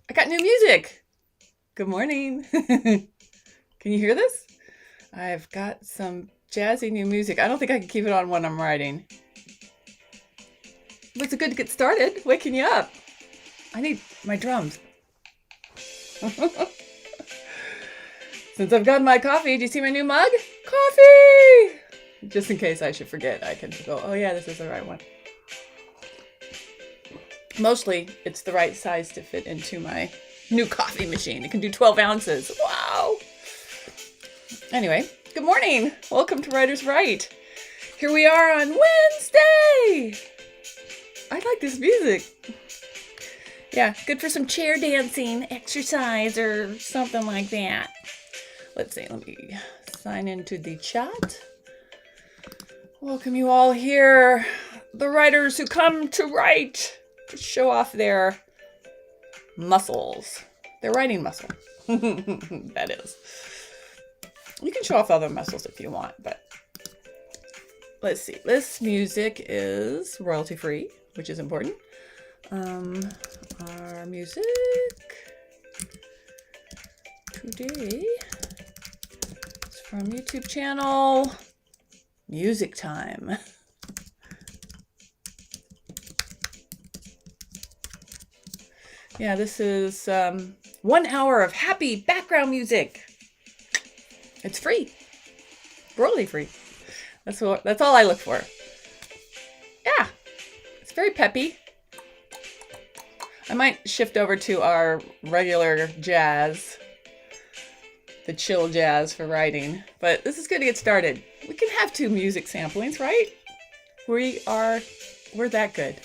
I got new music. Good morning. Can you hear this? I've got some jazzy new music. I don't think I can keep it on when I'm writing. But it's good to get started. Waking you up. I need my drums. Since I've got my coffee, do you see my new mug? Coffee! Just in case I should forget, I can go, oh yeah, this is the right one. Mostly, it's the right size to fit into my new coffee machine. It can do 12 ounces. Wow! Anyway, good morning. Welcome to Writers Write. Here we are on Wednesday. I like this music. Yeah, good for some chair dancing, exercise, or something like that. Let's see, let me sign into the chat. Welcome you all here. The writers who come to write, to show off their muscles. Their writing muscle. That is. You can show off other muscles if you want, but let's see. This music is royalty free, which is important. Our music today is from YouTube channel Music Time. Yeah, this is 1 hour of happy background music. It's free, royalty free. That's all I look for. Yeah, it's very peppy. I might shift over to our regular jazz, the chill jazz for writing, but this is good to get started. We can have 2 music samplings, right? We're that good.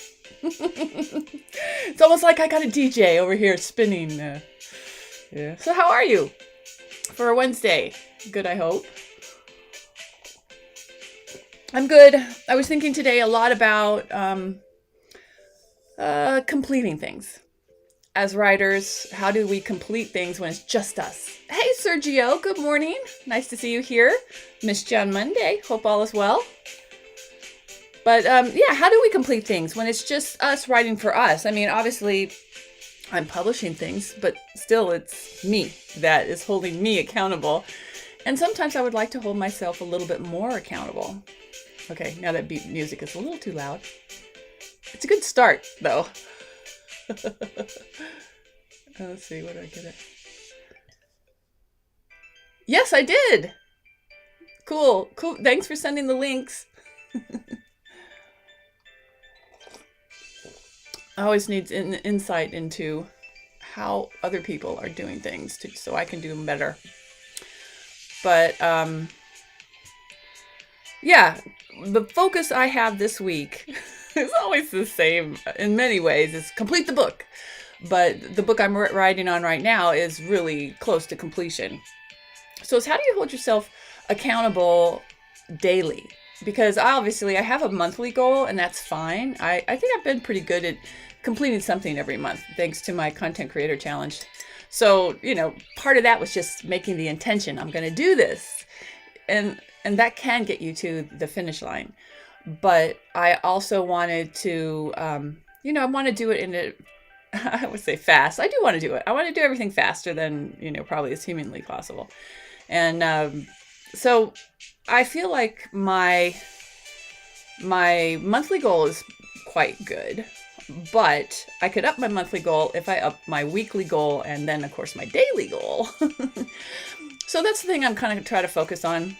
It's almost like I got a DJ over here spinning. Yeah. So how are you for a Wednesday? Good, I hope. I'm good. I was thinking today a lot about completing things. As writers, how do we complete things when it's just us? Hey, Sergio, good morning. Nice to see you here. Missed you on Monday. Hope all is well. But yeah, how do we complete things when it's just us writing for us? I mean, obviously, I'm publishing things, but still it's me that is holding me accountable. And sometimes I would like to hold myself a little bit more accountable. Okay, now that beat music is a little too loud. It's a good start, though. Let's see, what do I get it? Yes, I did. Cool. Thanks for sending the links. I always need an insight into how other people are doing things so I can do them better. But yeah, the focus I have this week is always the same in many ways. Is complete the book. But the book I'm writing on right now is really close to completion. So it's how do you hold yourself accountable daily? Because obviously I have a monthly goal and that's fine. I think I've been pretty good at completing something every month thanks to my content creator challenge. So, part of that was just making the intention. I'm going to do this. And that can get you to the finish line. But I also wanted to, I want to do it in a, I would say fast. I do want to do it. I want to do everything faster than, probably is humanly possible. And so I feel like my monthly goal is quite good, but I could up my monthly goal if I up my weekly goal and then, of course, my daily goal. So that's the thing I'm kind of trying to focus on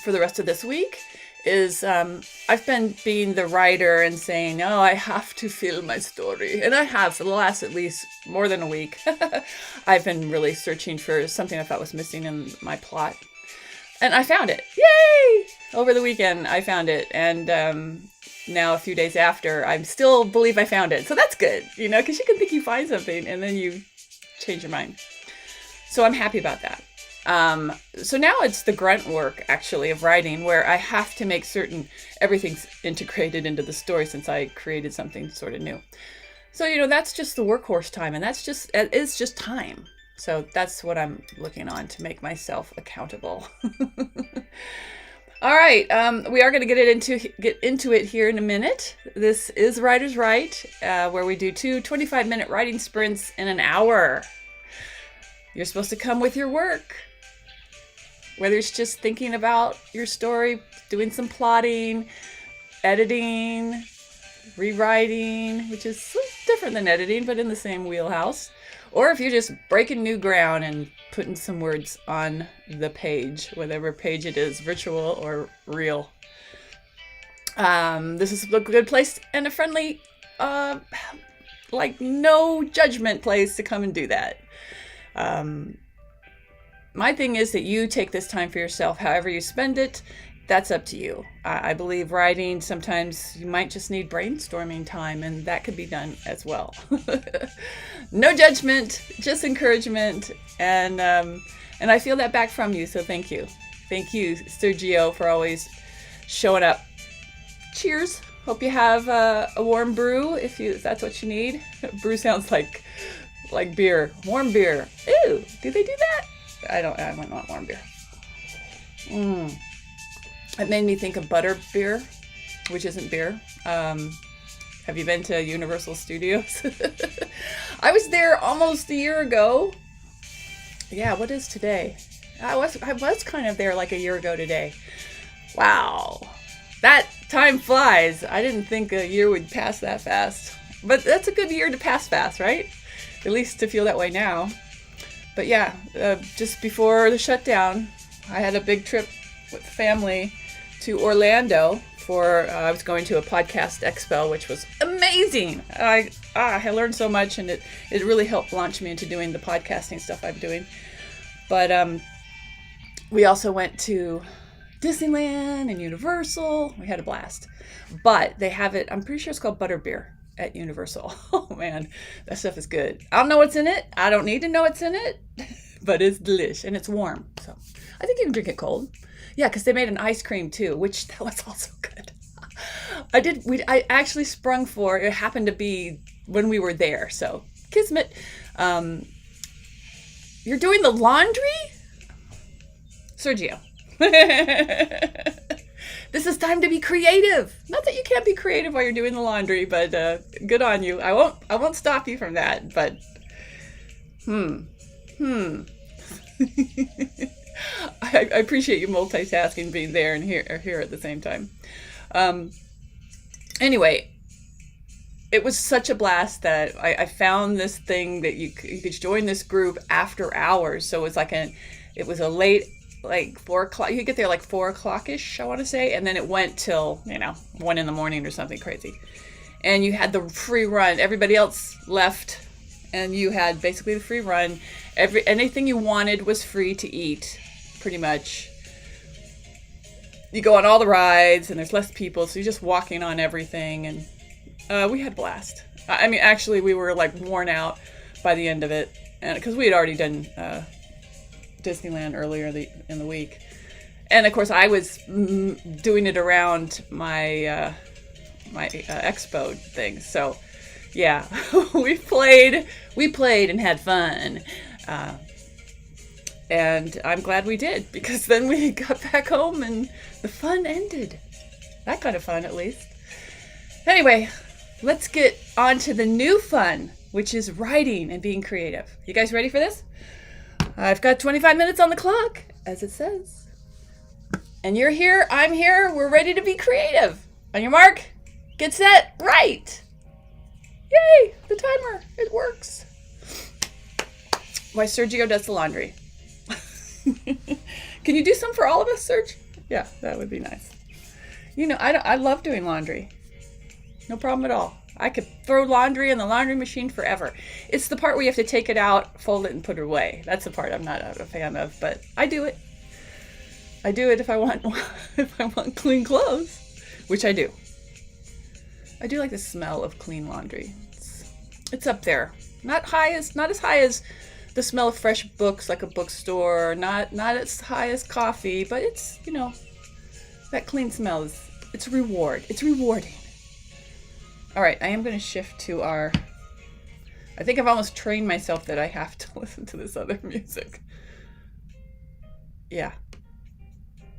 for the rest of this week is I've been being the writer and saying, oh, I have to fill my story. And I have for the last at least more than a week. I've been really searching for something I thought was missing in my plot. And I found it. Yay! Over the weekend, I found it. And now a few days after, I still believe I found it. So that's good, because you can think you find something and then you change your mind. So I'm happy about that. So now it's the grunt work, actually, of writing, where I have to make certain everything's integrated into the story since I created something sort of new. So, that's just the workhorse time, and it's just time. So that's what I'm looking on to make myself accountable. All right, we are going to get into it here in a minute. This is Writer's Right, where we do 25-minute writing sprints in an hour. You're supposed to come with your work, whether it's just thinking about your story, doing some plotting, editing, rewriting, which is different than editing, but in the same wheelhouse. Or if you're just breaking new ground and putting some words on the page, whatever page it is, virtual or real. This is a good place and a friendly, like no judgment place to come and do that. My thing is that you take this time for yourself, however you spend it. That's up to you. I believe writing, sometimes you might just need brainstorming time, and that could be done as well. No judgment, just encouragement, and I feel that back from you, so thank you. Thank you, Sergio, for always showing up. Cheers. Hope you have a warm brew if that's what you need. Brew sounds like beer. Warm beer. Ew, do they do that? I might not warm beer. It made me think of butter beer, which isn't beer. Have you been to Universal Studios? I was there almost a year ago. Yeah, what is today? I was kind of there like a year ago today. Wow. That time flies. I didn't think a year would pass that fast. But that's a good year to pass fast, right? At least to feel that way now. But yeah, just before the shutdown, I had a big trip with the family to Orlando for I was going to a podcast expo, which was amazing. I learned so much, and it really helped launch me into doing the podcasting stuff I'm doing. But we also went to Disneyland and Universal. We had a blast. But they have it, I'm pretty sure it's called butterbeer at Universal. Oh man, that stuff is good. I don't know what's in it. I don't need to know what's in it, but it's delicious and it's warm. So I think you can drink it cold. Yeah, because they made an ice cream too, which that was also good. I actually sprung for, it happened to be when we were there. So kismet. You're doing the laundry? Sergio. This is time to be creative. Not that you can't be creative while you're doing the laundry, but good on you. I won't stop you from that, but I appreciate you multitasking, being there and here at the same time. Anyway, it was such a blast that I found this thing that you could join this group after hours. So it was a late, like 4 o'clock. You could get there like 4 o'clock-ish, I want to say. And then it went till, 1 in the morning or something crazy. And you had the free run. Everybody else left, and you had basically the free run. Anything you wanted was free to eat, pretty much. You go on all the rides, and there's less people, so you're just walking on everything. And we had a blast. I mean, actually, we were like worn out by the end of it, and because we had already done Disneyland earlier in the week, and of course I was doing it around my expo thing. So yeah, we played and had fun, and I'm glad we did, because then we got back home and the fun ended. That kind of fun, at least. Anyway, let's get on to the new fun, which is writing and being creative. You guys ready for this? I've got 25 minutes on the clock, as it says. And you're here, I'm here, we're ready to be creative. On your mark, get set, write. Yay, the timer, it works. Why Sergio does the laundry. Can you do some for all of us, Serge? Yeah, that would be nice. I love doing laundry. No problem at all. I could throw laundry in the laundry machine forever. It's the part where you have to take it out, fold it, and put it away. That's the part I'm not a fan of, but I do it. I do it if I want clean clothes, which I do. I do like the smell of clean laundry. It's up there. Not as high as the smell of fresh books, like a bookstore. Not as high as coffee, but it's, that clean smell it's a reward. It's rewarding. All right, I am going to shift to I think I've almost trained myself that I have to listen to this other music. Yeah.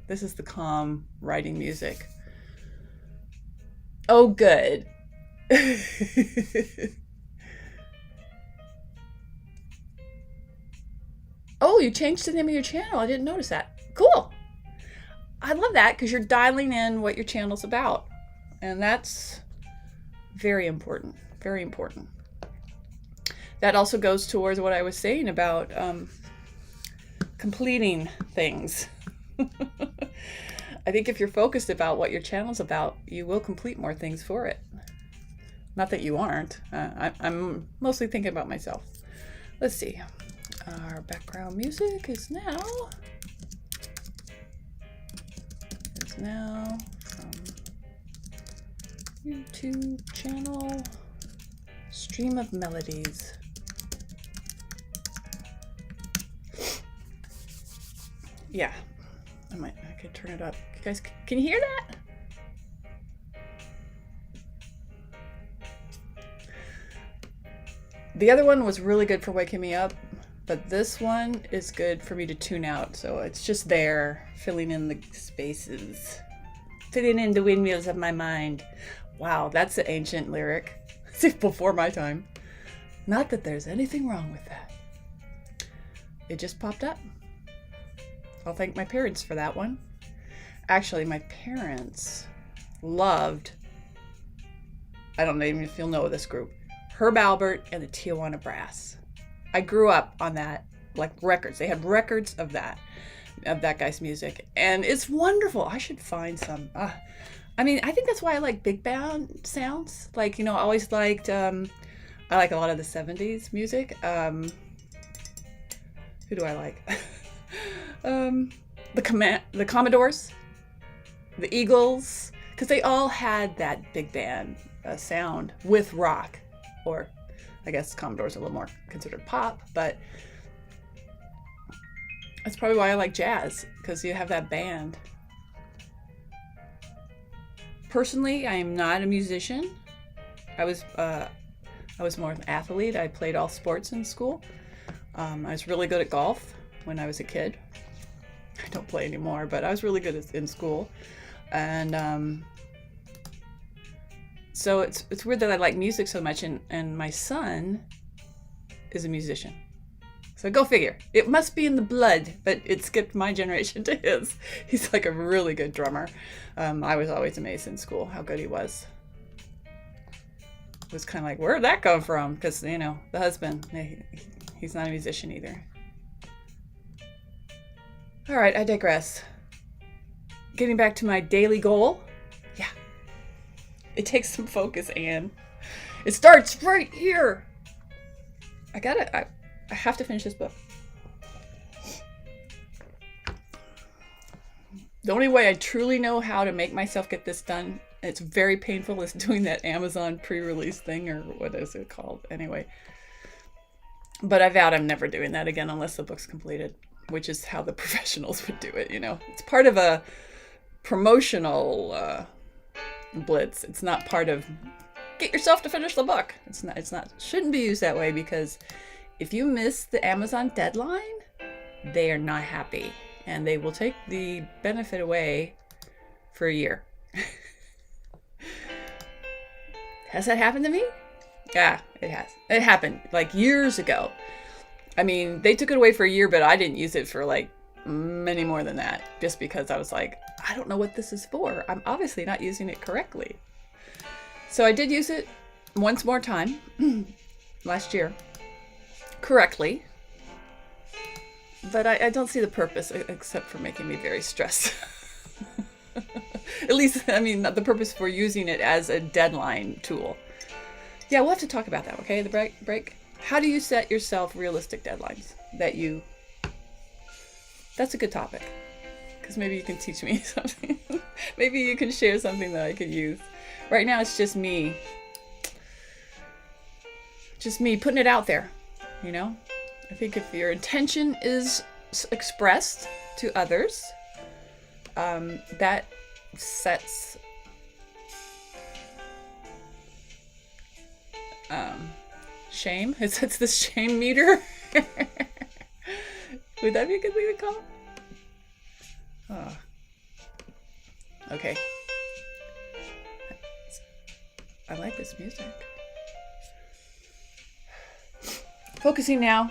This is the calm writing music. Oh, good. Oh, you changed the name of your channel. I didn't notice that. Cool. I love that because you're dialing in what your channel's about. And that's very important. Very important. That also goes towards what I was saying about completing things. I think if you're focused about what your channel's about, you will complete more things for it. Not that you aren't. I'm mostly thinking about myself. Let's see. Our background music is now from YouTube channel Stream of Melodies. Yeah, I could turn it up. You guys, can you hear that? The other one was really good for waking me up, but this one is good for me to tune out. So it's just there, filling in the spaces, filling in the windmills of my mind. Wow, that's an ancient lyric. It's before my time. Not that there's anything wrong with that. It just popped up. I'll thank my parents for that one. Actually, my parents loved, I don't know even if you'll know this group, Herb Alpert and the Tijuana Brass. I grew up on that, like records. They had records of that guy's music. And it's wonderful. I should find some. I mean, I think that's why I like big band sounds. Like, you know, I always liked, I like a lot of the 70s music. Who do I like? The Commodores, the Eagles, because they all had that big band sound with rock, or I guess Commodores are a little more considered pop, but that's probably why I like jazz, because you have that band. Personally, I am not a musician. I was more of an athlete. I played all sports in school. I was really good at golf when I was a kid. I don't play anymore, but I was really good in school. And so it's weird that I like music so much, and my son is a musician. So go figure. It must be in the blood, but it skipped my generation to his. He's like a really good drummer. I was always amazed in school how good he was. It was kind of like, where'd that come from? Because, you know, the husband, he's not a musician either. All right, I digress. Getting back to my daily goal. Yeah. It takes some focus, Anne. It starts right here. I have to finish this book. The only way I truly know how to make myself get this done, it's very painful, is doing that Amazon pre-release thing, or what is it called? Anyway. But I vowed I'm never doing that again unless the book's completed, which is how the professionals would do it, you know. It's part of a promotional blitz. It's not part of get yourself to finish the book. It's not shouldn't be used that way, because if you miss the Amazon deadline, they are not happy, and they will take the benefit away for a year. Has that happened to me? Yeah, it has. It happened like years ago. I mean, they took it away for a year, but I didn't use it for like many more than that, just because I was like, I don't know what this is for. I'm obviously not using it correctly. So I did use it once more time last year correctly, but I don't see the purpose except for making me very stressed. At least, I mean, the purpose for using it as a deadline tool. Yeah, we'll have to talk about that, okay? The break. How do you set yourself realistic deadlines that's a good topic, because maybe you can teach me something. Maybe you can share something that I could use. Right now, it's just me putting it out there, you know? I think if your intention is expressed to others, that sets shame. It sets the shame meter. Would that be a good thing to call? Oh. Okay. I like this music. Focusing now.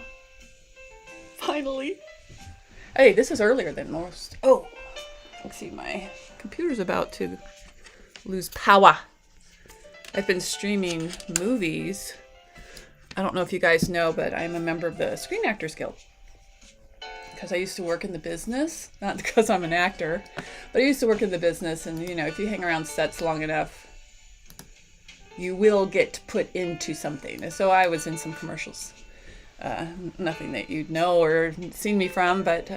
Finally. Hey, this is earlier than most. Oh, let's see. My computer's about to lose power. I've been streaming movies. I don't know if you guys know, but I'm a member of the Screen Actors Guild. Because I used to work in the business. Not because I'm an actor, but I used to work in the business. And, you know, if you hang around sets long enough, you will get put into something. And so I was in some commercials. Nothing that you'd know or seen me from, but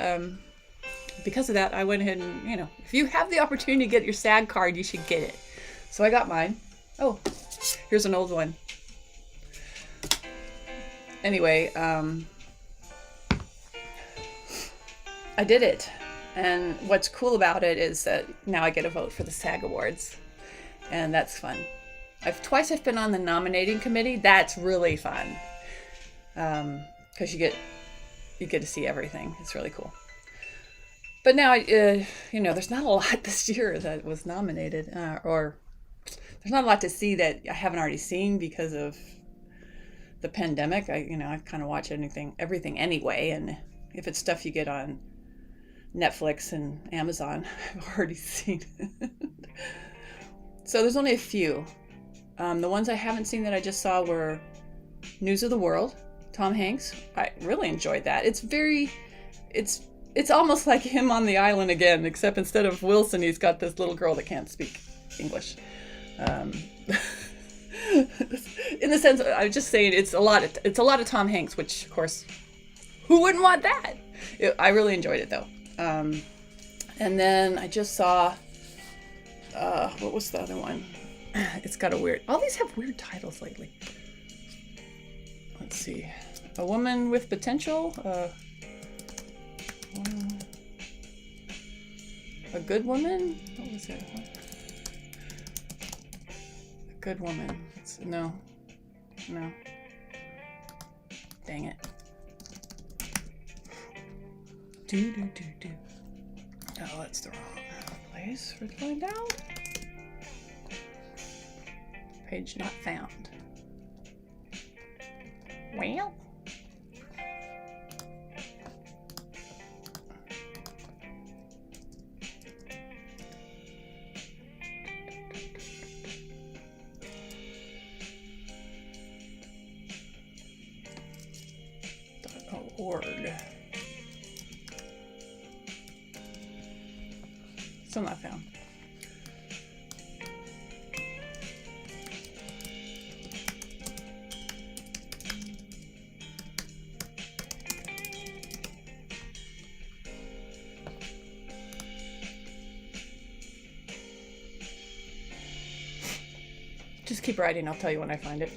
because of that, I went ahead and, you know, if you have the opportunity to get your SAG card, you should get it. So I got mine. Oh, here's an old one. Anyway, I did it. And what's cool about it is that now I get a vote for the SAG Awards. And that's fun. Twice I've been on the nominating committee. That's really fun. Because you get to see everything. It's really cool. But now, you know, there's not a lot this year that was nominated, or there's not a lot to see that I haven't already seen because of the pandemic. I kind of watch everything anyway, and if it's stuff you get on Netflix and Amazon, I've already seen it. So there's only a few. The ones I haven't seen that I just saw were News of the World, Tom Hanks. I really enjoyed that. It's almost like him on the island again, except instead of Wilson, he's got this little girl that can't speak English. In the sense, I was just saying, it's a lot of Tom Hanks, which of course, who wouldn't want that? I really enjoyed it though. And then I just saw, what was the other one? It's got all these have weird titles lately. Let's see. A Woman with Potential. A Good Woman? What was it? A Good Woman. No. Dang it. Do. Oh, that's the wrong place for to find out. Page not found. Well. .org. Still not found. Just keep writing. I'll tell you when I find it.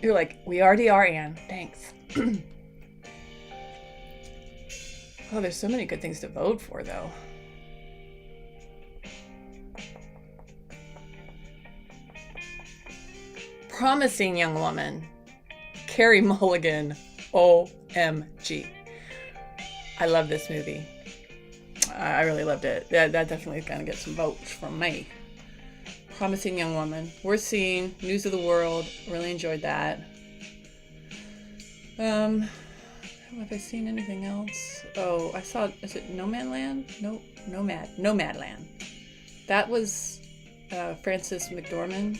You're like, we already are, Anne. Thanks. Oh, there's so many good things to vote for, though. Promising Young Woman. Carey Mulligan. OMG. I love this movie. I really loved it. That definitely is going to get some votes from me. Promising Young Woman. Worth seeing. News of the World. Really enjoyed that. Have I seen anything else? Oh, I saw, is it Nomadland? No, Nomadland. That was Frances McDormand.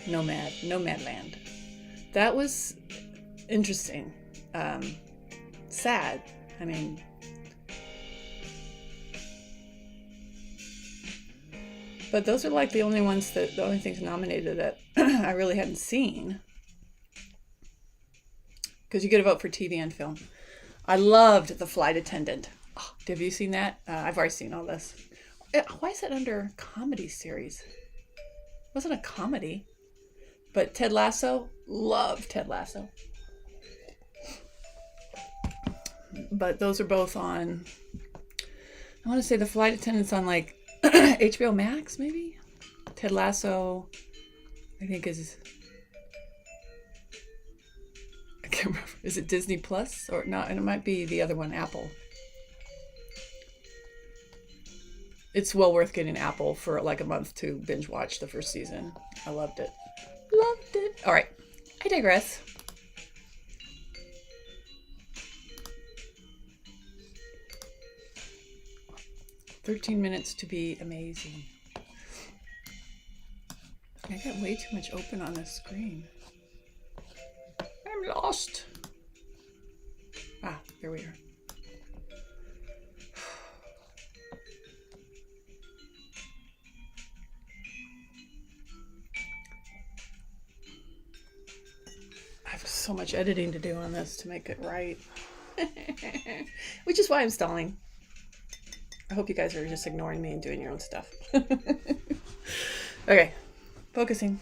Nomadland. That was interesting. Sad. I mean, but those are like the only things nominated that I really hadn't seen. Because you get a vote for TV and film. I loved The Flight Attendant. Oh, have you seen that? I've already seen all this. Why is it under comedy series? It wasn't a comedy. But Ted Lasso, love Ted Lasso. But those are both on, I want to say The Flight Attendant's on like HBO Max, maybe? Ted Lasso, I think is, I can't remember. Is it Disney Plus or not? And it might be the other one, Apple. It's well worth getting Apple for like a month to binge watch the first season. I loved it. Loved it. All right. I digress. "13 minutes to be amazing." I got way too much open on this screen. I'm lost. Ah, there we are. I have so much editing to do on this to make it right. Which is why I'm stalling. I hope you guys are just ignoring me and doing your own stuff. Okay, focusing.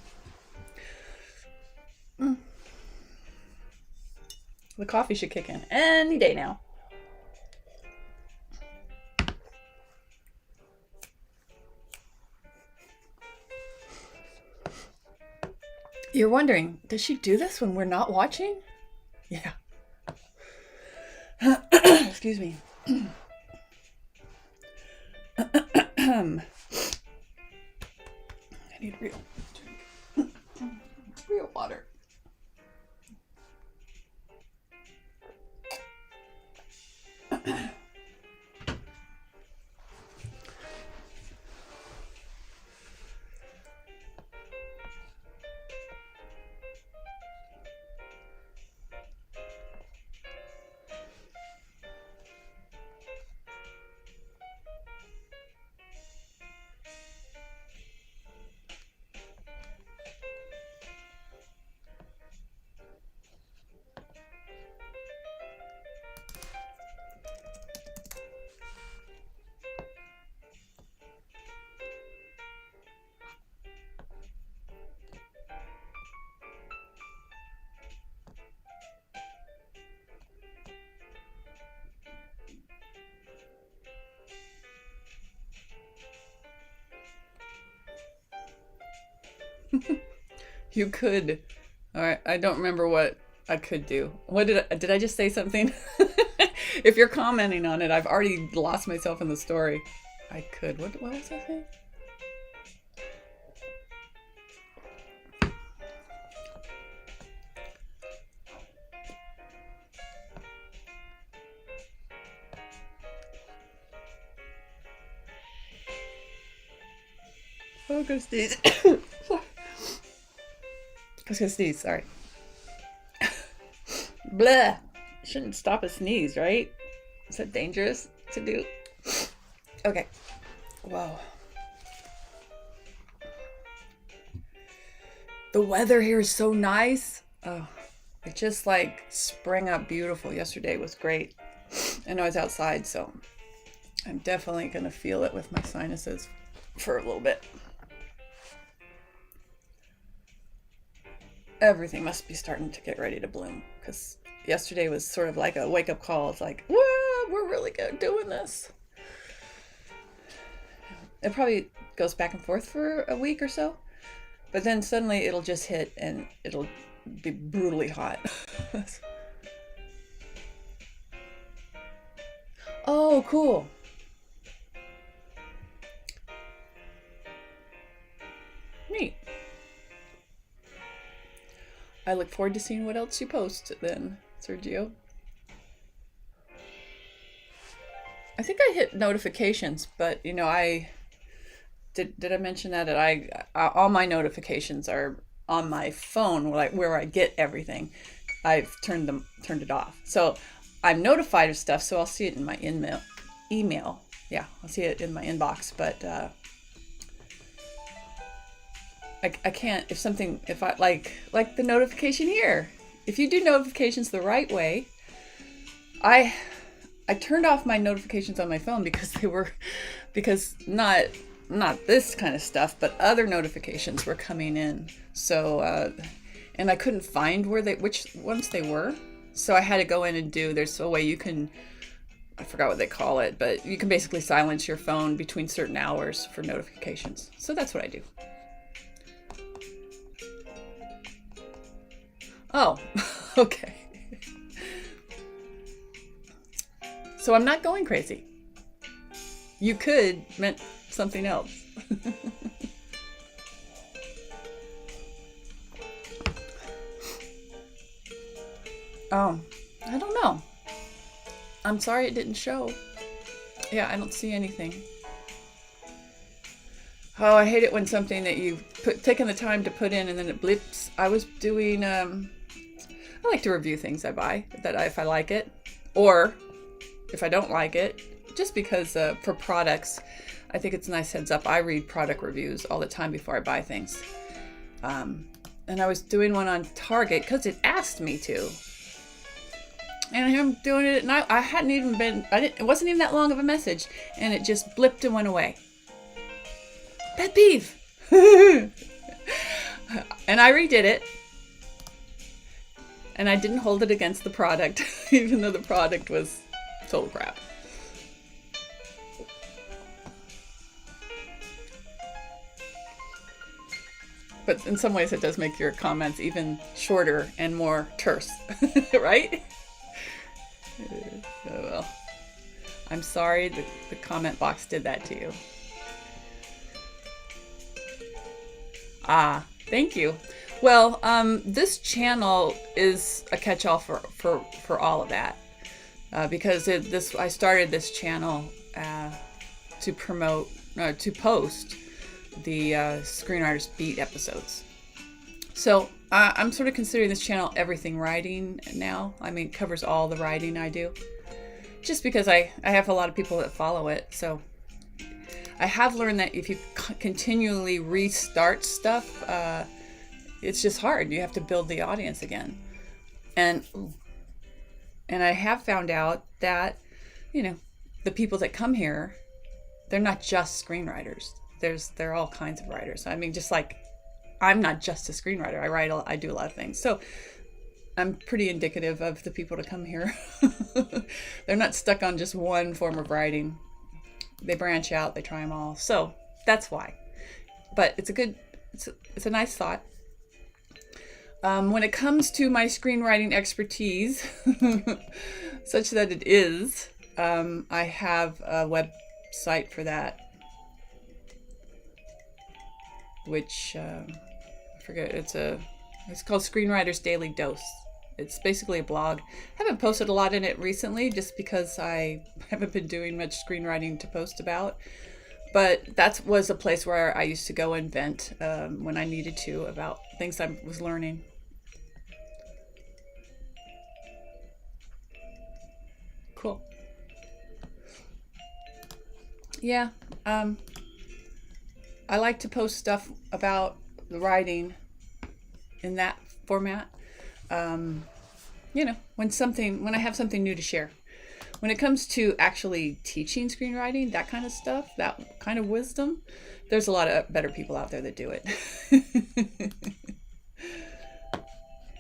The coffee should kick in any day now. You're wondering, does she do this when we're not watching? Yeah. Excuse me. I need real drink. Real water. You could. All right, I don't remember what I could do. What did I just say something? If you're commenting on it, I've already lost myself in the story. I could. What was I saying? Oh, go sneeze. I was gonna sneeze, sorry. Blah. Shouldn't stop a sneeze, right? Is that dangerous to do? Okay. Whoa. The weather here is so nice. Oh, it just like sprang up beautiful. Yesterday was great. And I was outside, so I'm definitely gonna feel it with my sinuses for a little bit. Everything must be starting to get ready to bloom, because yesterday was sort of like a wake-up call. It's like, whoa, we're really good doing this. It probably goes back and forth for a week or so, but then suddenly it'll just hit and it'll be brutally hot. Oh, cool. Neat. I look forward to seeing what else you post then, Sergio. I think I hit notifications, but you know, I did I mention that all my notifications are on my phone, like where I get everything. I've turned it off. So I'm notified of stuff, so I'll see it in my email. Yeah, I'll see it in my inbox, but I can't, if I like the notification here. If you do notifications the right way, I turned off my notifications on my phone because not this kind of stuff, but other notifications were coming in. So and I couldn't find which ones they were. So I had to go in and there's a way you can, I forgot what they call it, but you can basically silence your phone between certain hours for notifications. So that's what I do. Oh, okay. So I'm not going crazy. You could something else. Oh, I don't know. I'm sorry it didn't show. Yeah, I don't see anything. Oh, I hate it when something that you've taken the time to put in and then it blips. I was doing, I like to review things I buy, if I like it, or if I don't like it, just because for products, I think it's a nice heads up. I read product reviews all the time before I buy things. And I was doing one on Target because it asked me to. And I'm doing it, and I hadn't even been, it wasn't even that long of a message, and it just blipped and went away. Pet peeve. And I redid it. And I didn't hold it against the product, even though the product was total crap. But in some ways it does make your comments even shorter and more terse, right? Oh well. I'm sorry the comment box did that to you. Ah, thank you. Well, this channel is a catch-all for all of that, because I started this channel to promote, to post the Screenwriters Beat episodes. So I'm sort of considering this channel everything writing now. I mean, it covers all the writing I do, just because I have a lot of people that follow it. So I have learned that if you continually restart stuff, it's just hard. You have to build the audience again. And I have found out that, the people that come here, they're not just screenwriters. They're all kinds of writers. I mean, just like I'm not just a screenwriter. I do a lot of things. So I'm pretty indicative of the people to come here. They're not stuck on just one form of writing. They branch out, they try them all. So that's why. But it's a nice thought. When it comes to my screenwriting expertise, such that it is, I have a website for that, which I forget. It's called Screenwriters Daily Dose. It's basically a blog. I haven't posted a lot in it recently just because I haven't been doing much screenwriting to post about. But that was a place where I used to go and vent when I needed to about things I was learning. Cool. Yeah. I like to post stuff about the writing in that format. When I have something new to share. When it comes to actually teaching screenwriting, that kind of stuff, that kind of wisdom, there's a lot of better people out there that do it.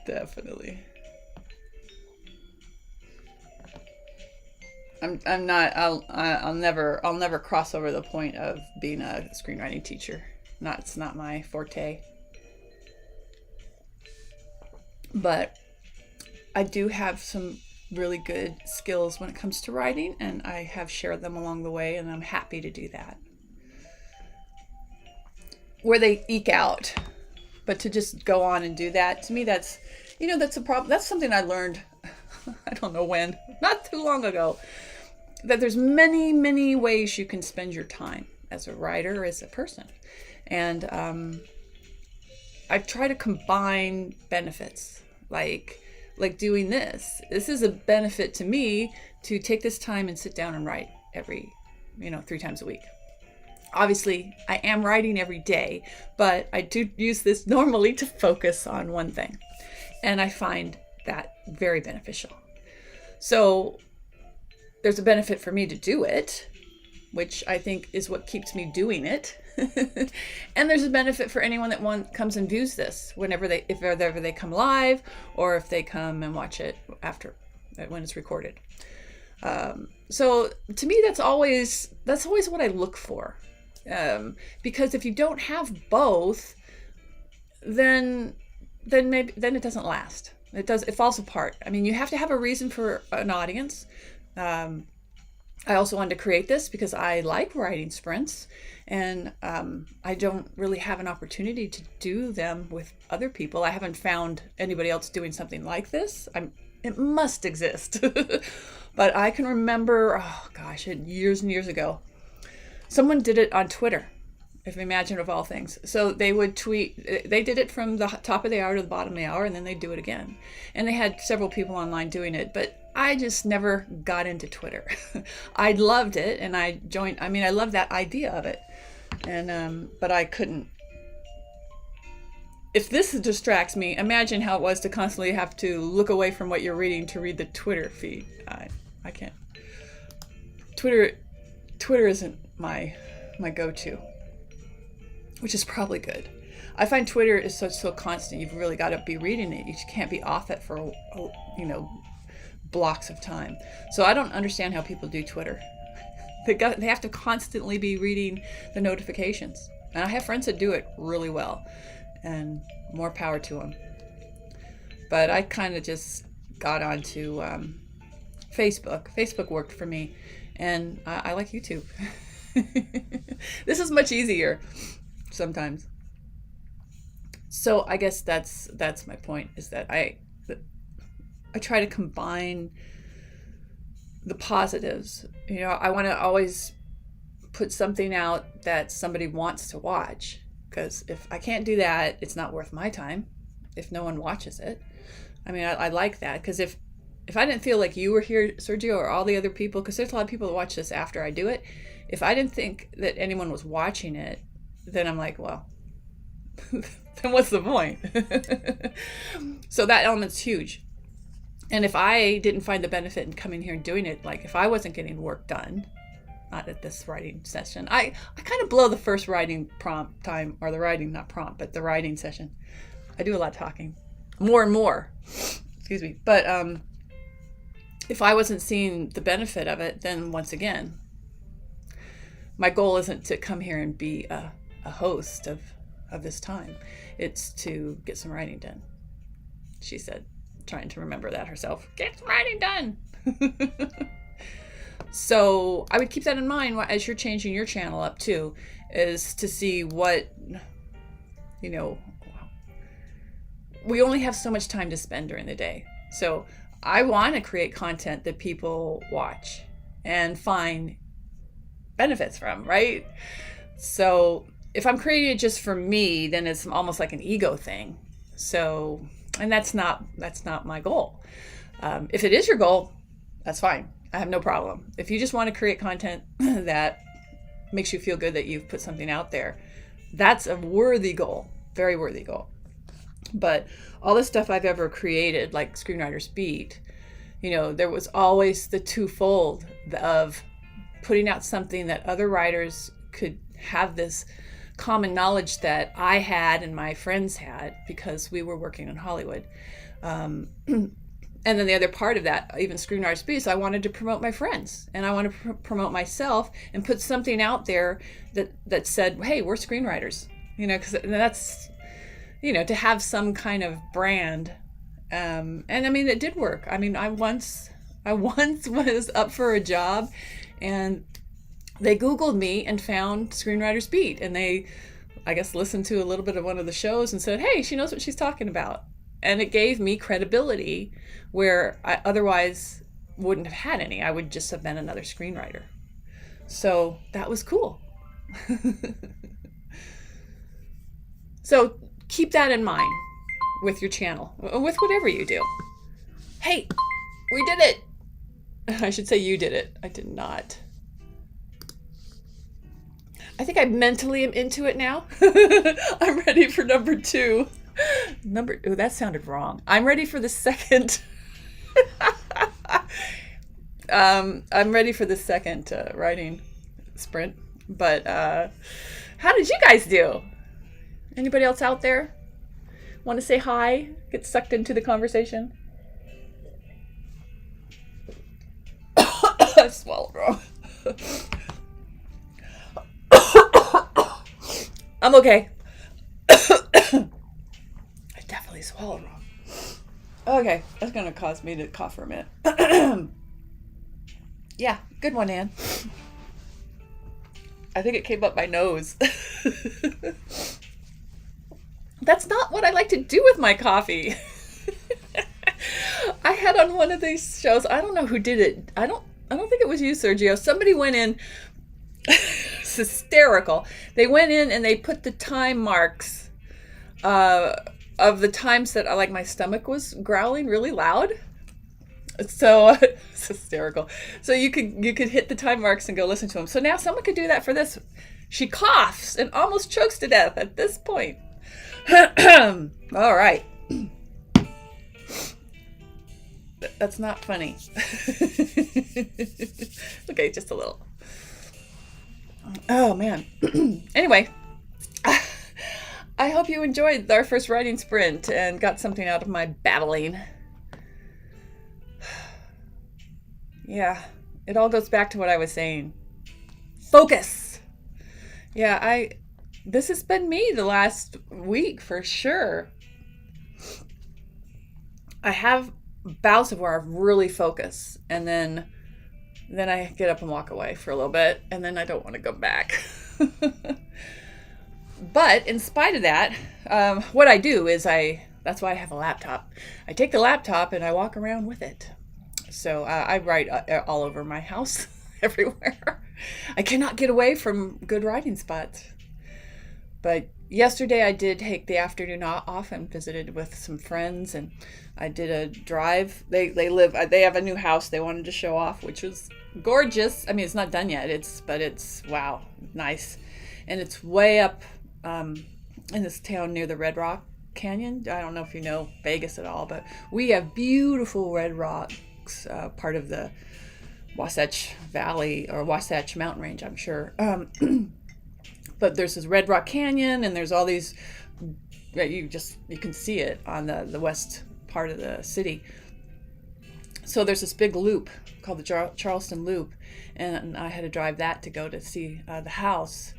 Definitely. I'll never cross over the point of being a screenwriting teacher. It's not my forte. But I do have some really good skills when it comes to writing, and I have shared them along the way, and I'm happy to do that. Where they eke out, but to just go on and do that, to me, that's a problem. That's something I learned, I don't know when, not too long ago, that there's many, many ways you can spend your time as a writer, as a person. And I try to combine benefits, like doing this. This is a benefit to me to take this time and sit down and write every, 3 times a week. Obviously, I am writing every day, but I do use this normally to focus on one thing. And I find that very beneficial. So there's a benefit for me to do it, which I think is what keeps me doing it. And there's a benefit for anyone that comes and views this if they come live, or if they come and watch it after, when it's recorded. So to me, that's always what I look for, because if you don't have both, then it doesn't last. It falls apart. I mean, you have to have a reason for an audience. I also wanted to create this because I like writing sprints, and I don't really have an opportunity to do them with other people. I haven't found anybody else doing something like this. It must exist. But I can remember, oh gosh, years and years ago, someone did it on Twitter, if you imagine of all things. So they would tweet, they did it from the top of the hour to the bottom of the hour, and then they'd do it again. And they had several people online doing it, but I just never got into Twitter. I loved it, and I joined. I mean, I love that idea of it, and but I couldn't. If this distracts me, imagine how it was to constantly have to look away from what you're reading to read the Twitter feed. I can't. Twitter isn't my go-to, which is probably good. I find Twitter is so constant. You've really got to be reading it. You can't be off it for blocks of time. So I don't understand how people do Twitter. They have to constantly be reading the notifications. And I have friends that do it really well, and more power to them. But I kind of just got onto Facebook. Facebook worked for me, and I like YouTube. This is much easier sometimes. So I guess that's my point, is that I try to combine the positives. I want to always put something out that somebody wants to watch, because if I can't do that, it's not worth my time if no one watches it. I mean, I like that, because if I didn't feel like you were here, Sergio, or all the other people, because there's a lot of people that watch this after I do it, if I didn't think that anyone was watching it, then I'm like, well, then what's the point? So that element's huge. And if I didn't find the benefit in coming here and doing it, like if I wasn't getting work done, not at this writing session, I kind of blow the first writing prompt time, or the writing, not prompt, but the writing session. I do a lot of talking, more and more, excuse me. But if I wasn't seeing the benefit of it, then once again, my goal isn't to come here and be a host of this time. It's to get some writing done, she said, trying to remember that herself. Get some writing done. So I would keep that in mind as you're changing your channel up too, is to see what, we only have so much time to spend during the day. So I want to create content that people watch and find benefits from, right? So if I'm creating it just for me, then it's almost like an ego thing. So, and that's not my goal. If it is your goal, that's fine. I have no problem. If you just want to create content that makes you feel good that you've put something out there, that's a worthy goal, very worthy goal. But all the stuff I've ever created, like Screenwriter's Beat, there was always the twofold of putting out something that other writers could have this common knowledge that I had and my friends had, because we were working in Hollywood. And then the other part of that, even Screenwriter's Beat, so I wanted to promote my friends, and I wanted to promote myself and put something out there that said, hey, we're screenwriters, because that's, to have some kind of brand. And I mean, it did work. I mean, I once was up for a job, and they Googled me and found Screenwriter's Beat, and they, I guess, listened to a little bit of one of the shows and said, hey, she knows what she's talking about. And it gave me credibility where I otherwise wouldn't have had any. I would just have been another screenwriter. So that was cool. So keep that in mind with your channel, with whatever you do. Hey, we did it. I should say you did it. I did not. I think I mentally am into it now. I'm ready for number 2. Oh, that sounded wrong. I'm ready for the second. I'm ready for the second writing sprint. But how did you guys do? Anybody else out there want to say hi? Get sucked into the conversation? I swallowed wrong. I'm okay. Definitely swallowed wrong. Okay, that's gonna cause me to cough for a minute. Yeah, good one, Anne. I think it came up my nose. That's not what I like to do with my coffee. I had on one of these shows, I don't know who did it. I don't think it was you, Sergio. Somebody went in. It's hysterical. They went in and they put the time marks of the times that like my stomach was growling really loud. So it's hysterical. So you could hit the time marks and go listen to them. So now someone could do that for this. She coughs and almost chokes to death at this point. All right. That's not funny. Okay, just a little. Oh man. Anyway, I hope you enjoyed our first writing sprint and got something out of my babbling. Yeah, it all goes back to what I was saying. Focus. Yeah, this has been me the last week for sure. I have bouts of where I really focus, and then I get up and walk away for a little bit, and then I don't want to go back. But in spite of that, what I do is that's why I have a laptop. I take the laptop and I walk around with it. So I write all over my house, everywhere. I cannot get away from good writing spots. But yesterday I did take the afternoon off and visited with some friends, and I did a drive. They have a new house they wanted to show off, which was gorgeous. I mean, it's not done yet. But it's wow, nice, and it's way up in this town near the Red Rock Canyon. I don't know if you know Vegas at all, but we have beautiful red rocks, part of the Wasatch Valley or Wasatch Mountain Range, I'm sure. But there's this Red Rock Canyon, and there's all these, you can see it on the west part of the city. So there's this big loop called the Charleston Loop, and I had to drive that to go to see the house.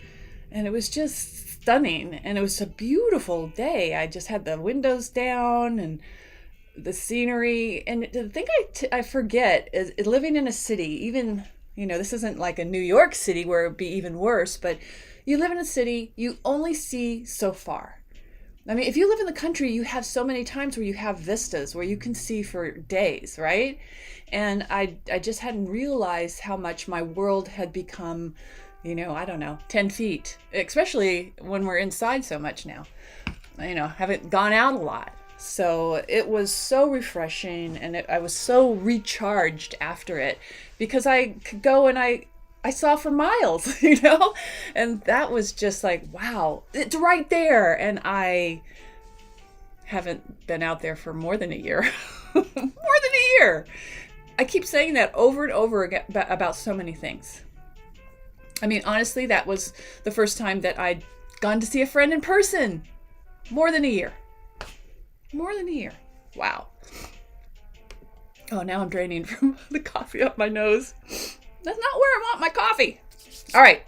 And it was just stunning, and it was a beautiful day. I just had the windows down and the scenery. And the thing I forget is living in a city, even, this isn't like a New York City where it would be even worse, but you live in a city, you only see so far. I mean, if you live in the country, you have so many times where you have vistas where you can see for days, right? And I just hadn't realized how much my world had become, I don't know, 10 feet, especially when we're inside so much now. Haven't gone out a lot. So it was so refreshing, and I was so recharged after it, because I could go and I saw for miles, and that was just like, wow, it's right there. And I haven't been out there for more than a year. More than a year. I keep saying that over and over again about so many things. I mean, honestly, that was the first time that I'd gone to see a friend in person. More than a year. More than a year. Wow. Oh, now I'm draining from the coffee up my nose. That's not where I want my coffee. All right.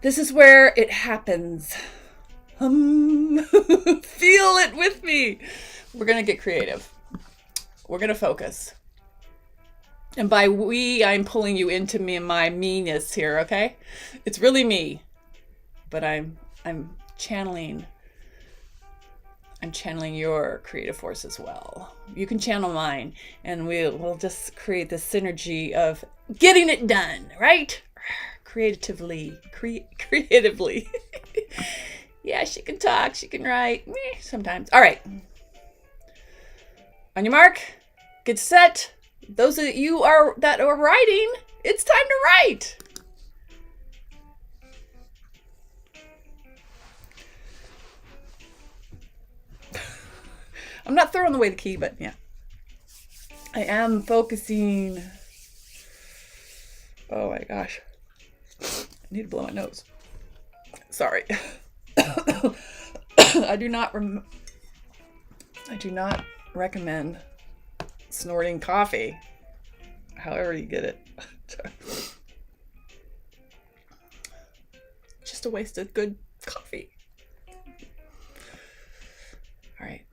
This is where it happens. Feel it with me. We're going to get creative. We're going to focus. And by we, I'm pulling you into me and my meanness here, okay? It's really me. But I'm channeling your creative force as well. You can channel mine, and we'll just create this synergy of getting it done, right? Creatively. Yeah, she can talk, she can write, sometimes. All right. On your mark, get set. Those of you that are writing, it's time to write. I'm not throwing away the key, but yeah. I am focusing. Oh my gosh. I need to blow my nose. Sorry. I do not recommend snorting coffee. However you get it. Just a waste of good coffee. All right.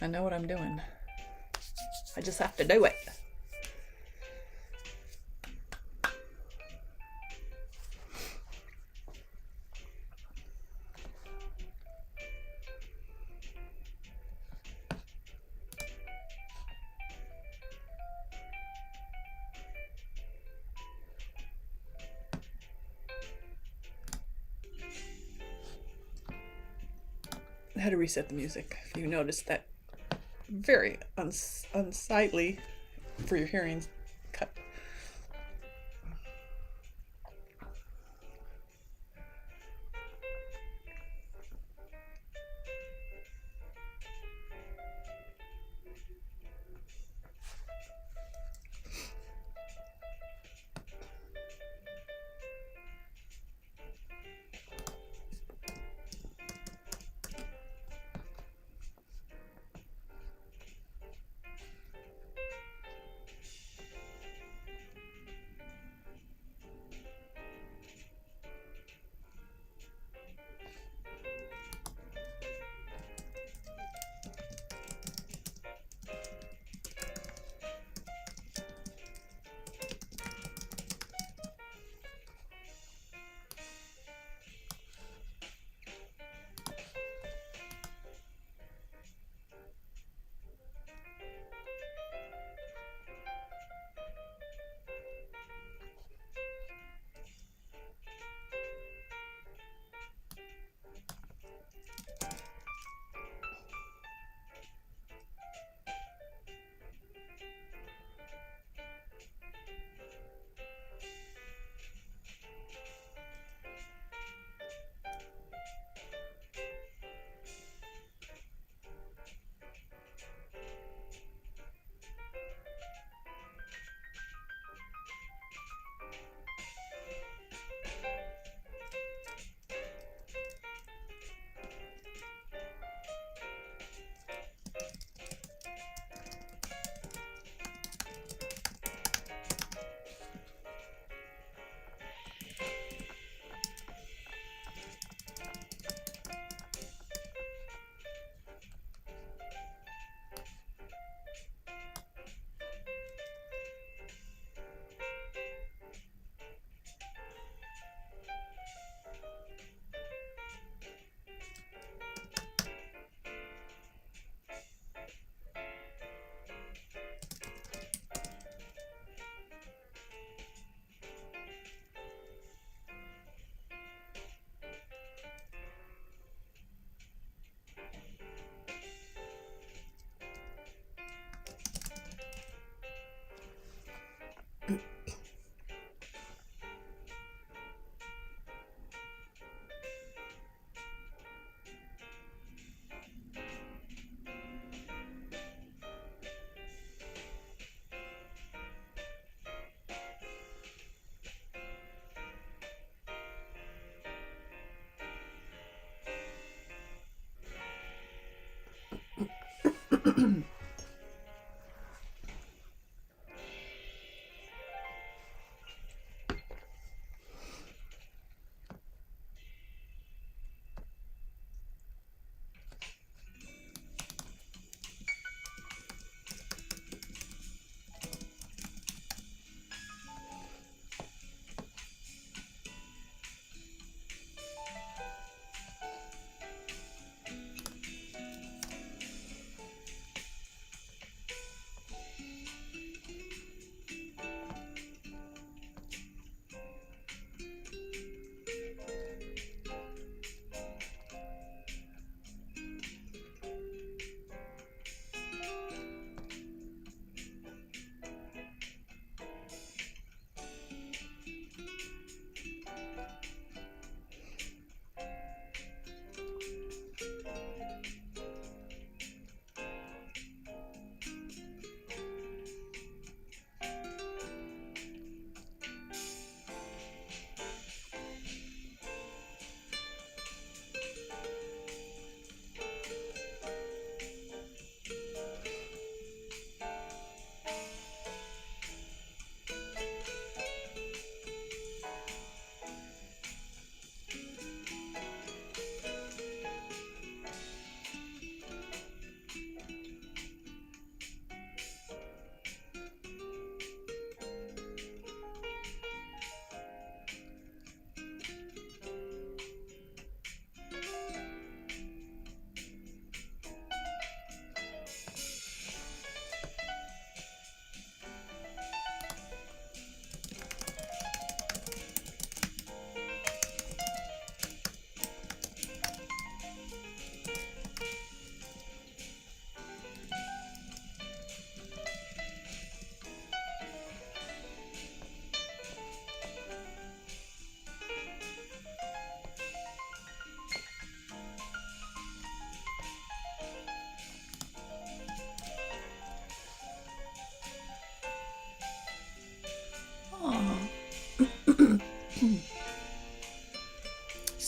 I know what I'm doing. I just have to do it. I had to reset the music. You noticed that very unsightly for your hearing cut.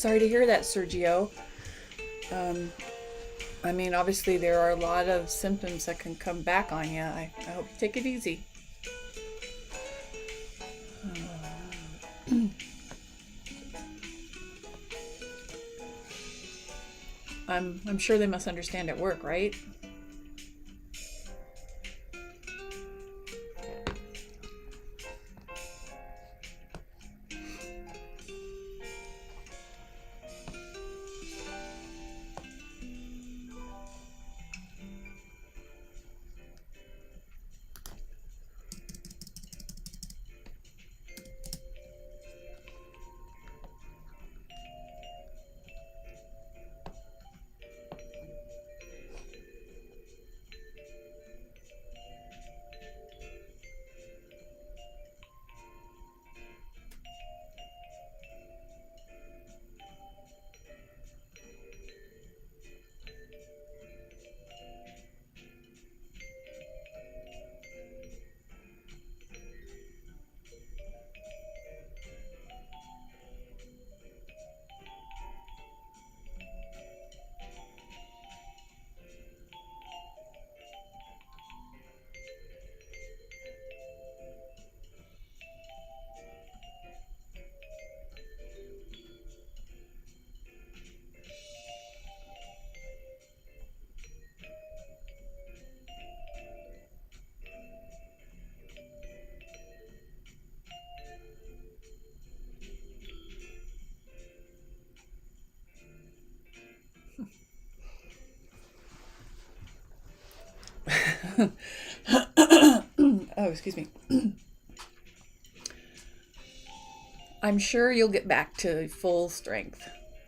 sorry to hear that, Sergio. I mean, obviously there are a lot of symptoms that can come back on you. I hope you take it easy. I'm sure they must understand at work, right? Oh, excuse me. I'm sure you'll get back to full strength.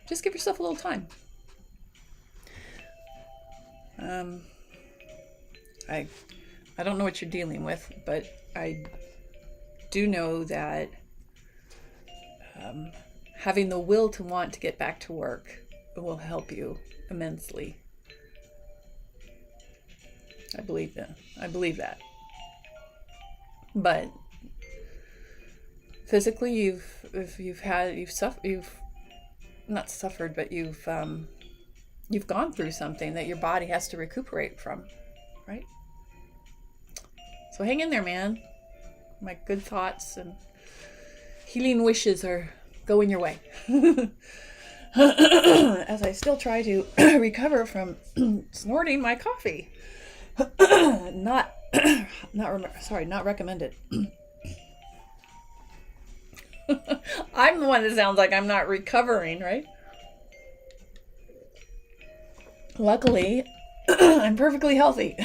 Just give yourself a little time. I don't know what you're dealing with, but I do know that having the will to want to get back to work will help you immensely. I believe that. But physically, you've not suffered, but you've gone through something that your body has to recuperate from, right? So hang in there, man. My good thoughts and healing wishes are going your way. As I still try to recover from snorting my coffee. Not recommended. I'm the one that sounds like I'm not recovering, right? Luckily, I'm perfectly healthy.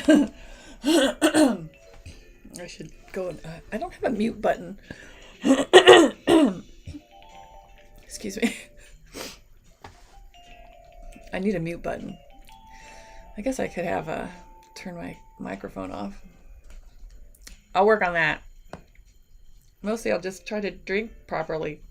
I should go. I don't have a mute button. Excuse me. I need a mute button. I guess I could have turn my microphone off. I'll work on that. Mostly I'll just try to drink properly.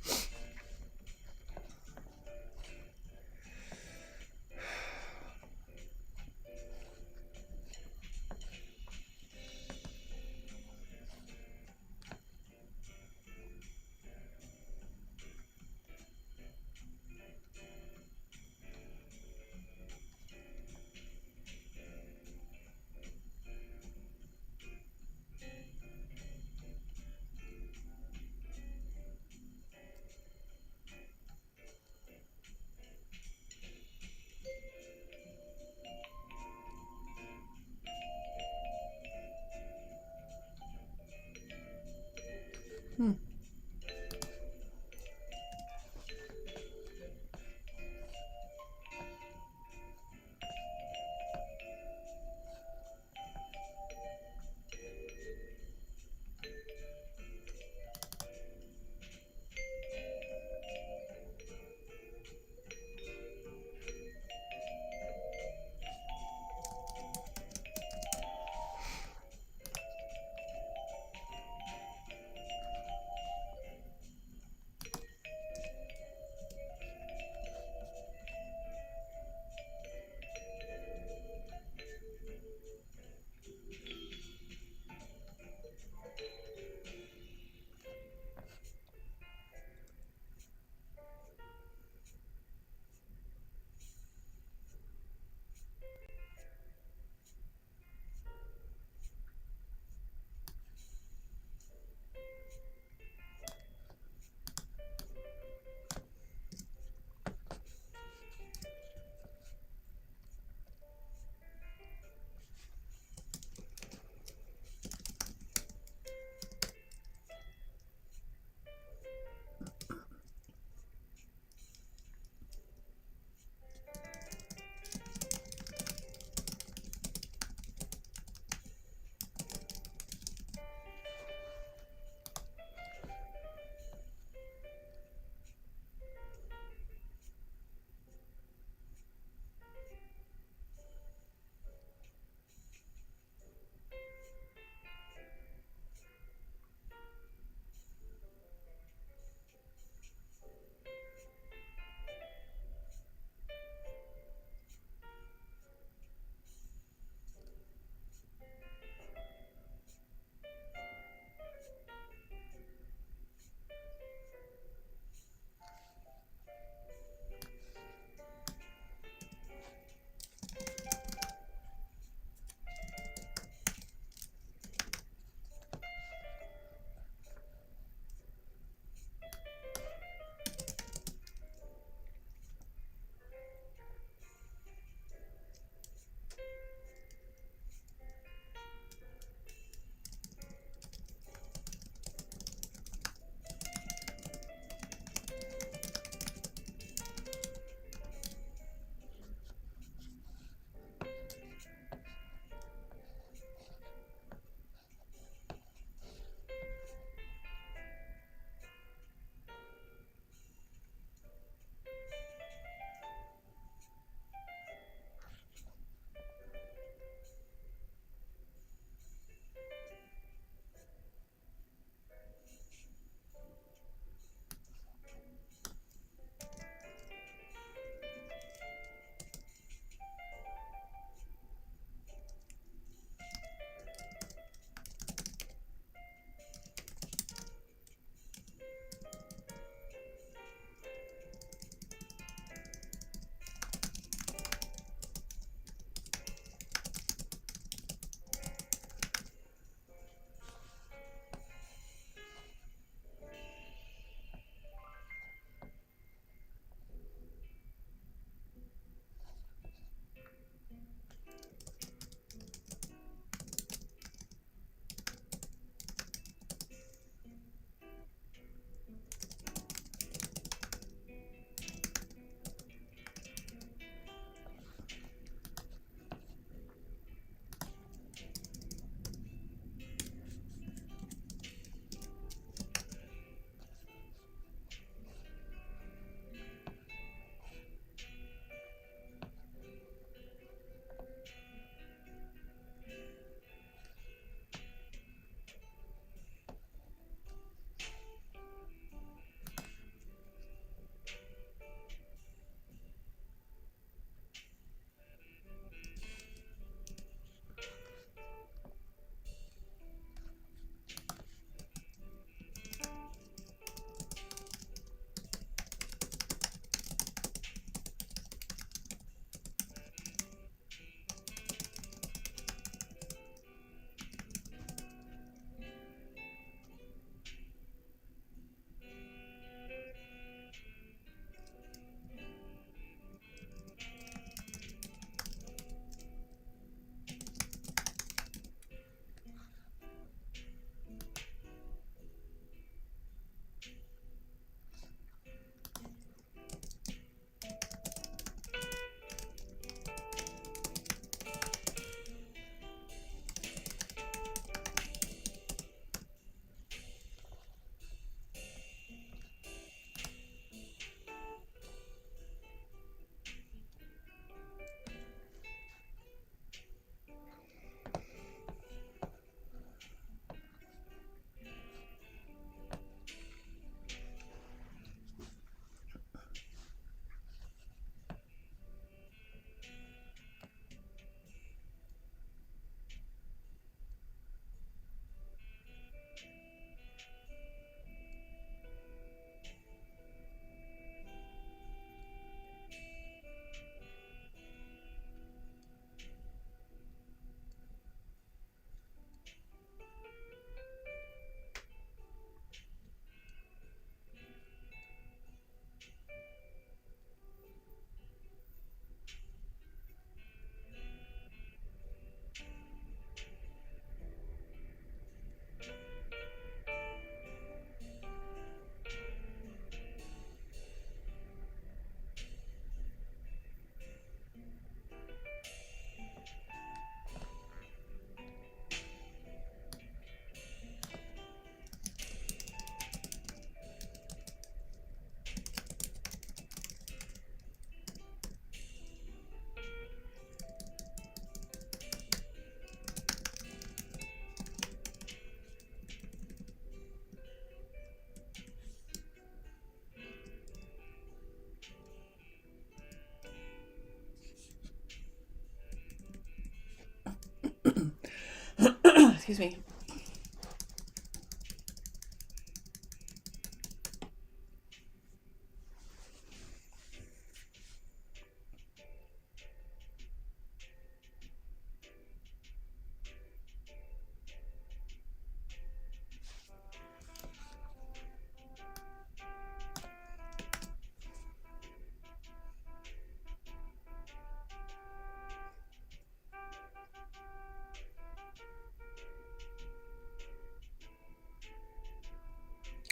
Excuse me.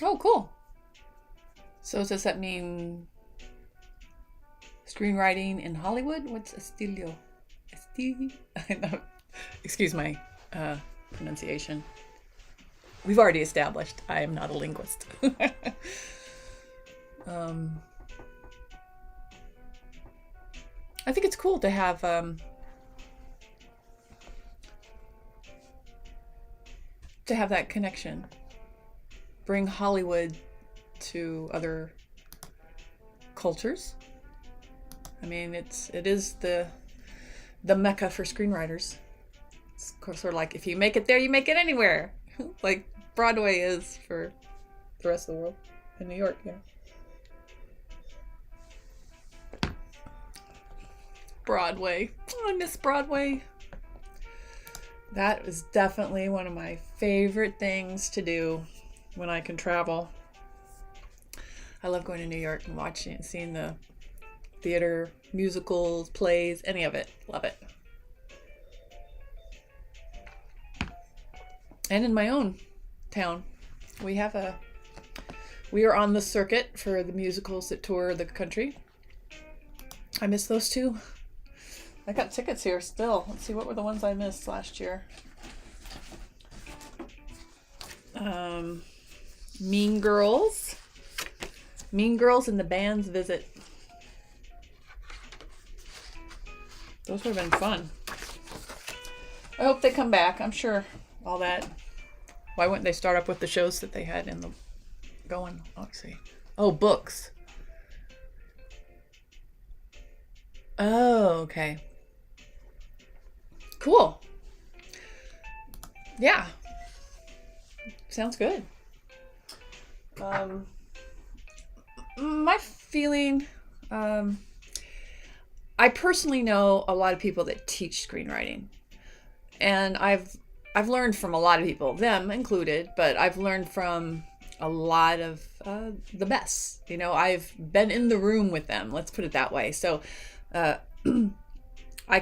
Oh, cool. So does that mean screenwriting in Hollywood? What's Estilio? Estilio? I know. Excuse my pronunciation. We've already established I am not a linguist. I think it's cool to have that connection. Bring Hollywood to other cultures. I mean, it is the mecca for screenwriters. It's sort of like if you make it there, you make it anywhere. Like Broadway is for the rest of the world in New York, yeah. Broadway. Oh, I miss Broadway. That was definitely one of my favorite things to do when I can travel. I love going to New York and watching and seeing the theater, musicals, plays, any of it. Love it. And in my own town, we are on the circuit for the musicals that tour the country. I miss those too. I got tickets here still. Let's see, what were the ones I missed last year? Mean Girls. Mean Girls and the Band's Visit. Those would have been fun. I hope they come back. I'm sure all that. Why wouldn't they start up with the shows that they had in the going? Let's see. Oh, books. Oh, okay. Cool. Yeah. Sounds good. My feeling, I personally know a lot of people that teach screenwriting, and I've learned from a lot of people, them included, but I've learned from a lot of the best. You know, I've been in the room with them. Let's put it that way. So, I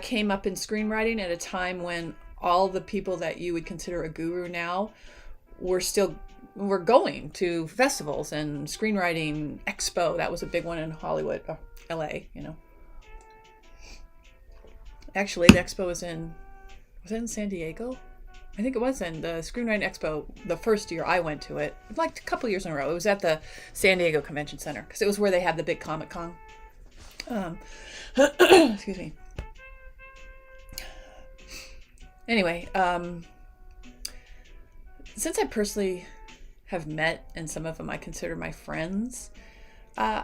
came up in screenwriting at a time when all the people that you would consider a guru now were going to festivals and screenwriting expo. That was a big one in Hollywood, LA, you know. Actually, the expo was it in San Diego? I think it was in the Screenwriting Expo the first year I went to it, like a couple years in a row. It was at the San Diego Convention Center because it was where they had the big Comic-Con. Excuse me. Anyway, since I personally have met, and some of them I consider my friends, I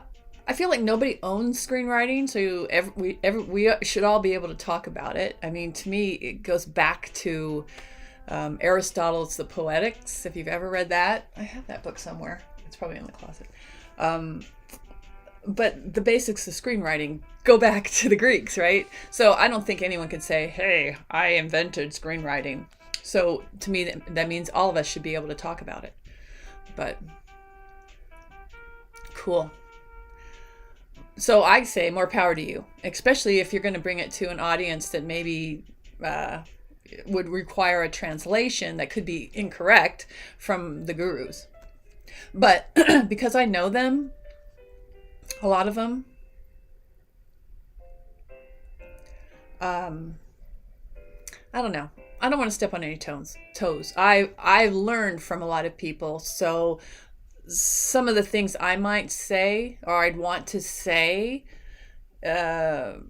feel like nobody owns screenwriting, so we should all be able to talk about it. I mean, to me, it goes back to Aristotle's The Poetics, if you've ever read that. I have that book somewhere. It's probably in the closet. But the basics of screenwriting go back to the Greeks, right? So I don't think anyone could say, hey, I invented screenwriting. So to me, that means all of us should be able to talk about it. But cool. So I say more power to you, especially if you're going to bring it to an audience that maybe would require a translation that could be incorrect from the gurus. But because I know them, a lot of them, I don't know. I don't want to step on any toes. I've learned from a lot of people, so some of the things I might say or I'd want to say, the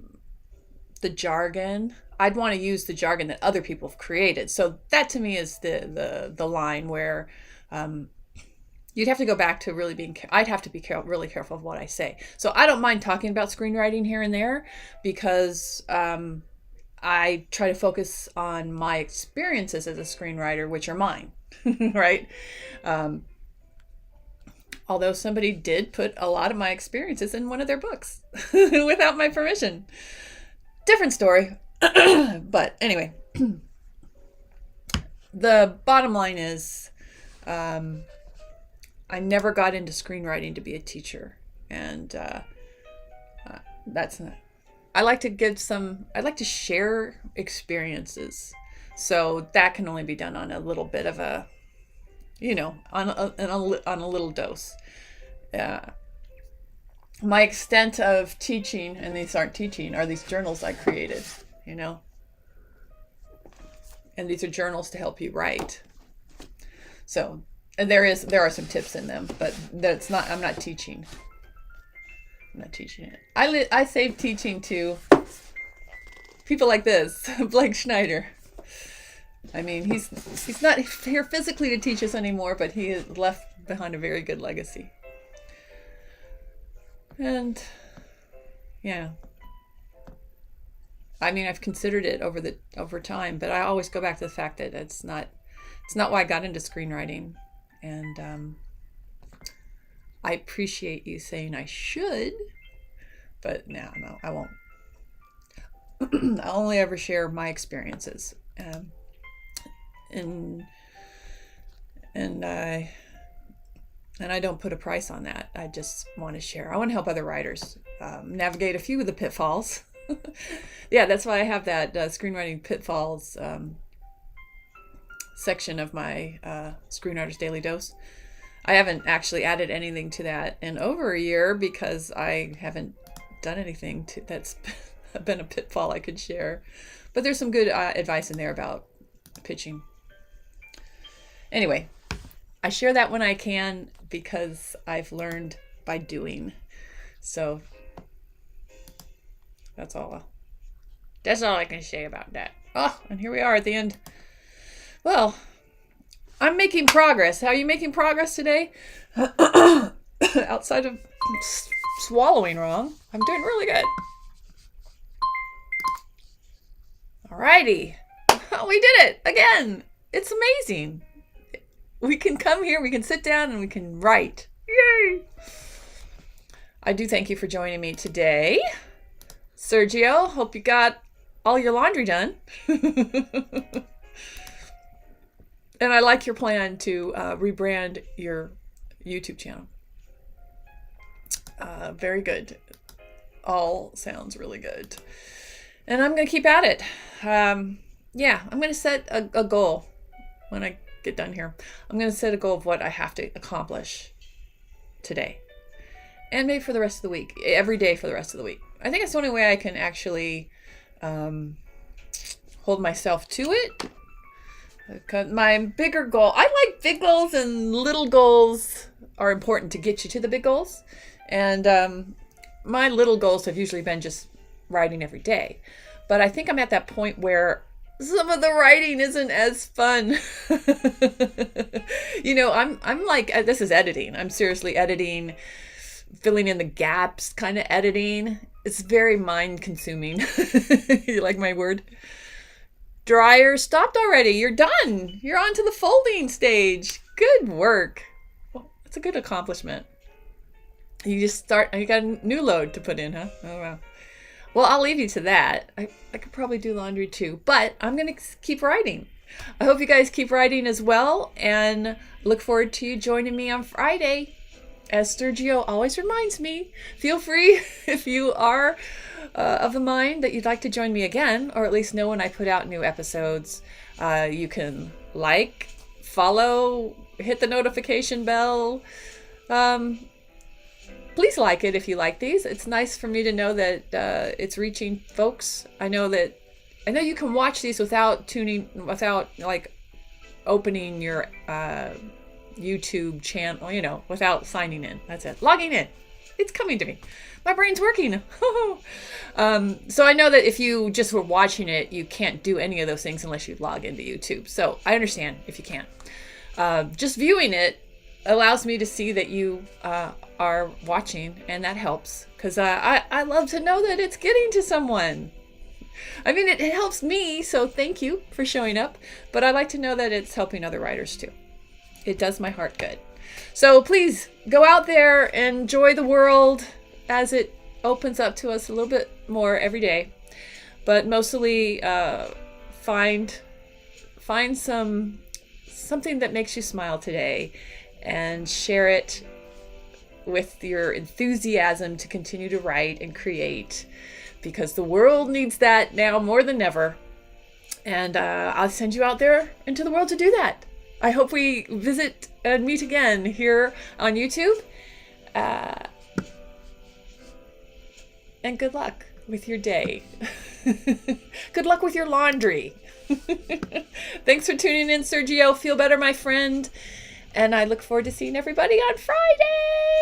jargon, I'd want to use the jargon that other people have created. So that to me is the line where you'd have to go back to really I'd have to be really careful of what I say. So I don't mind talking about screenwriting here and there because I try to focus on my experiences as a screenwriter, which are mine, right? Although somebody did put a lot of my experiences in one of their books without my permission. Different story. But anyway, the bottom line is I never got into screenwriting to be a teacher. And that's not. I'd like to share experiences. So that can only be done on a little bit of a, on a little dose. My extent of teaching, and these aren't teaching, are these journals I created, and these are journals to help you write. So, and there are some tips in them, but I'm not teaching. I'm not teaching it. I save teaching to people like this, Blake Schneider. I mean, he's not here physically to teach us anymore, but he has left behind a very good legacy. And yeah, I mean, I've considered it over time, but I always go back to the fact that it's not why I got into screenwriting. And I appreciate you saying I should, but no, I won't. I'll only ever share my experiences. And I don't put a price on that. I just want to share. I want to help other writers navigate a few of the pitfalls. Yeah, that's why I have that screenwriting pitfalls section of my Screenwriter's Daily Dose. I haven't actually added anything to that in over a year because I haven't done anything that's been a pitfall I could share. But there's some good advice in there about pitching. Anyway, I share that when I can because I've learned by doing. So that's all I can say about that. Oh, and here we are at the end. Well, I'm making progress. How are you making progress today? Outside of swallowing wrong, I'm doing really good. Alrighty. Oh, we did it again. It's amazing. We can come here, we can sit down, and we can write. Yay! I do thank you for joining me today. Sergio, hope you got all your laundry done. And I like your plan to rebrand your YouTube channel. Very good. All sounds really good. And I'm going to keep at it. I'm going to set a goal when I get done here. I'm going to set a goal of what I have to accomplish today. And maybe for the rest of the week. Every day for the rest of the week. I think it's the only way I can actually hold myself to it. My bigger goal, I like big goals, and little goals are important to get you to the big goals. And my little goals have usually been just writing every day. But I think I'm at that point where some of the writing isn't as fun. I'm like, this is editing. I'm seriously editing, filling in the gaps, kind of editing. It's very mind consuming. You like my word? Dryer stopped already. You're done. You're on to the folding stage. Good work. Well, it's a good accomplishment. You got a new load to put in, huh? Oh, wow. Well, I'll leave you to that. I could probably do laundry too, but I'm going to keep writing. I hope you guys keep writing as well, and look forward to you joining me on Friday. As Sergio always reminds me, feel free if you are of the mind that you'd like to join me again, or at least know when I put out new episodes. You can like, follow, hit the notification bell. Please like it if you like these. It's nice for me to know that it's reaching folks. I know you can watch these without opening your YouTube channel, without signing in. That's it. Logging in. It's coming to me. My brain's working. So I know that if you just were watching it, you can't do any of those things unless you log into YouTube. So I understand if you can't. Just viewing it allows me to see that you are watching, and that helps because I love to know that it's getting to someone. I mean, it helps me, so thank you for showing up. But I like to know that it's helping other writers too. It does my heart good. So please go out there and enjoy the world as it opens up to us a little bit more every day. But mostly find something that makes you smile today and share it with your enthusiasm to continue to write and create, because the world needs that now more than ever. And I'll send you out there into the world to do that. I hope we visit and meet again here on YouTube. And good luck with your day. Good luck with your laundry. Thanks for tuning in, Sergio. Feel better, my friend. And I look forward to seeing everybody on Friday.